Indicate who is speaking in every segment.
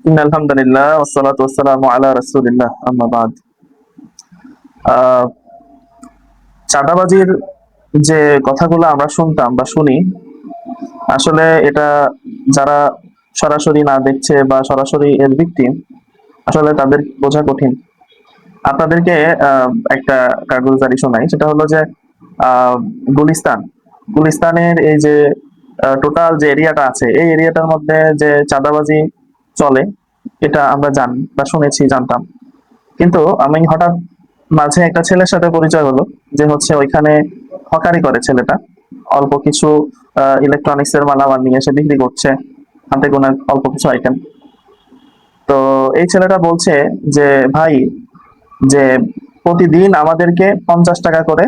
Speaker 1: আলহামদুলিল্লাহ ওয়াসসালাতু ওয়াসসালামু আলা রাসূলিল্লাহ আম্মা বাদ। আহ, চাঁদাবাজির যে কথাগুলো আমরা শুনতাম বা শুনি, আসলে এটা যারা সরাসরি না দেখছে বা সরাসরি এর ভিকটিম, আসলে তাদের বোঝা কঠিন। আপনাদেরকে একটা কাগজদারি শোনাই, সেটা হলো যে আহ, গুলিস্তান গুলিস্তানের এই যে টোটাল যে এরিয়াটা আছে, এই এরিয়াটার মধ্যে যে চাঁদাবাজি চলে, এটা আমরা জানি বা শুনেছি, জানতাম। কিন্তু আমি হঠাৎ মাঝে একটা ছেলের সাথে পরিচয় হলো, যে হচ্ছে ওইখানে হকারি করে ছেলেটা। অল্প কিছু ইলেকট্রনিক্স এর মালামাল নিয়ে এসে বিক্রি করছে, হাতে গোনা অল্প কিছু আইটেম। তো এই ছেলেটা বলছে যে, ভাই, যে প্রতিদিন আমাদেরকে 50 টাকা করে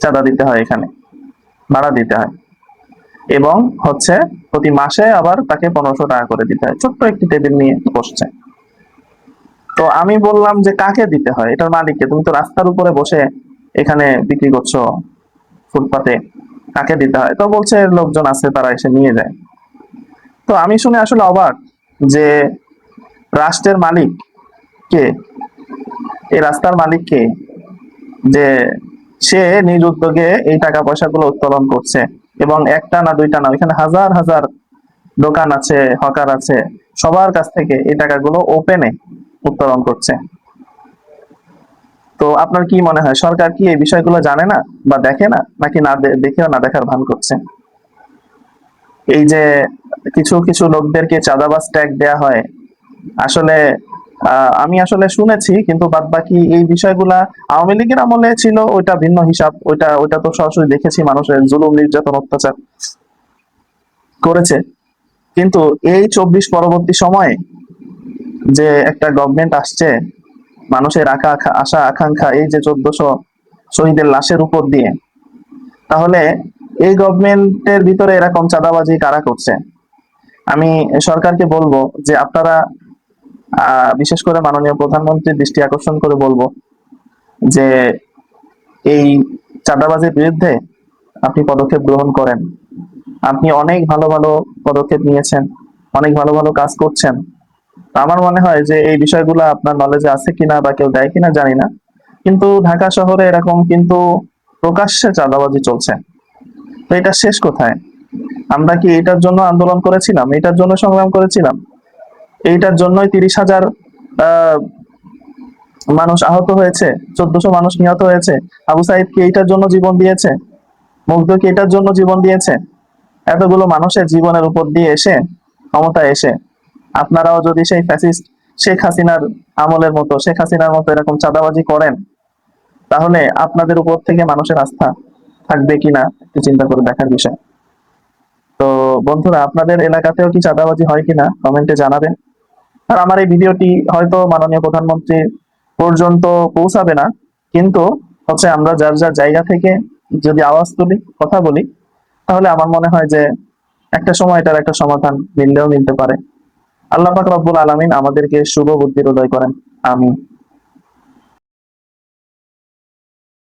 Speaker 1: চাঁদা দিতে হয়, এখানে ভাড়া দিতে হয়, এবং হচ্ছে প্রতি মাসে আবার তাকে 1500 টাকা করে দিতে হয়। ছোট্ট একটি টেবিল নিয়ে বসছে। তো আমি বললাম যে, কাকে দিতে হয়? এটার মালিককে। তুমি তো রাস্তার উপরে বসে এখানে বিক্রি করছো, ফুটপাতে, কাকে দিতে হয়? তো বলছে, লোকজন আছে, তারা এসে নিয়ে যায়। তো আমি শুনে আসলে অবাক, যে রাষ্ট্রের মালিক কে? এই রাস্তার মালিক কে? যে সে নিজ উদ্যোগে এই টাকা পয়সাগুলো উত্তোলন করছে, এবং একটা না দুইটা না, এখানে হাজার হাজার দোকান আছে, হকার আছে, সবার কাছ থেকে এই টাকাগুলো ওপেনে উত্তোলন করছে। তো আপনার কি মনে হয়, সরকার কি এই বিষয়গুলো জানে না বা দেখে না, নাকি না দেখেও না দেখার ভান করছে? এই যে কিছু কিছু লোকদেরকে চাঁদাবাজ ট্যাগ দেয়া হয়, আসলে আমি আসলে শুনেছি, কিন্তু বাদ বাকি এই বিষয়গুলা আওয়ামী লীগের আমলে ছিল, ওইটা ভিন্ন হিসাব। ওইটা ওইটা তো সরাসরি দেখেছি, মানুষের জুলুম নির্যাতন অত্যাচার করেছে। কিন্তু এই 24 পরবর্তী সময়ে যে একটা গভর্নমেন্ট আসছে, মানুষের আশা আকাঙ্ক্ষা, এই যে 1400 শহীদের লাশের উপর দিয়ে, তাহলে এই গভর্নমেন্টের ভিতরে এরকম চাঁদাবাজি কারা করছে? আমি সরকারকে বলবো যে, আপনারা বিশেষ করে মাননীয় প্রধানমন্ত্রীর দৃষ্টি আকর্ষণ করে বলবো যে, এই চাঁদাবাজির বিরুদ্ধে আপনি পদক্ষেপ গ্রহণ করেন। আপনি অনেক ভালো ভালো পদক্ষেপ নিয়েছেন, অনেক ভালো ভালো কাজ করছেন। তো আমার মনে হয় যে এই বিষয়গুলো আপনার নলেজে আছে কিনা বা কেউ দেয় কিনা জানি না, কিন্তু ঢাকা শহরে এরকম কিন্তু প্রকাশ্যে চাঁদাবাজি চলছে। তো এটা শেষ কোথায়? আমরা কি এটার জন্য আন্দোলন করেছিলাম, এটার জন্য সংগ্রাম করেছিলাম? এইটার জন্যই 30,000 আহ মানুষ আহত হয়েছে, 1400 মানুষ নিহত হয়েছে। আবু সাইদ কি এইটার জন্য জীবন দিয়েছে? মুগ্ধ কি এটার জন্য জীবন দিয়েছে? এতগুলো মানুষের জীবনের উপর দিয়ে এসে, ক্ষমতায় এসে, আপনারাও যদি সেই ফ্যাসিস্ট শেখ হাসিনার আমলের মতো, শেখ হাসিনার মতো এরকম চাঁদাবাজি করেন, তাহলে আপনাদের উপর থেকে মানুষের আস্থা থাকবে কিনা একটু চিন্তা করে দেখার বিষয়। তো বন্ধুরা, আপনাদের এলাকাতেও কি চাঁদাবাজি হয় কিনা কমেন্টে জানাবেন। আর আমার এই ভিডিওটি হয়তো মাননীয় প্রধানমন্ত্রী পর্যন্ত পৌঁছাবে না, কিন্তু হচ্ছে আমরা যার যার জায়গা থেকে যদি আওয়াজ তুলি, কথা বলি, তাহলে আমার মনে হয় যে একটা সময় এটার একটা সমাধান মিললেও মিলতে পারে। আল্লাহ পাক রব্বুল আলামিন আমাদেরকে শুভ বুদ্ধির উদয় করেন। আমিন।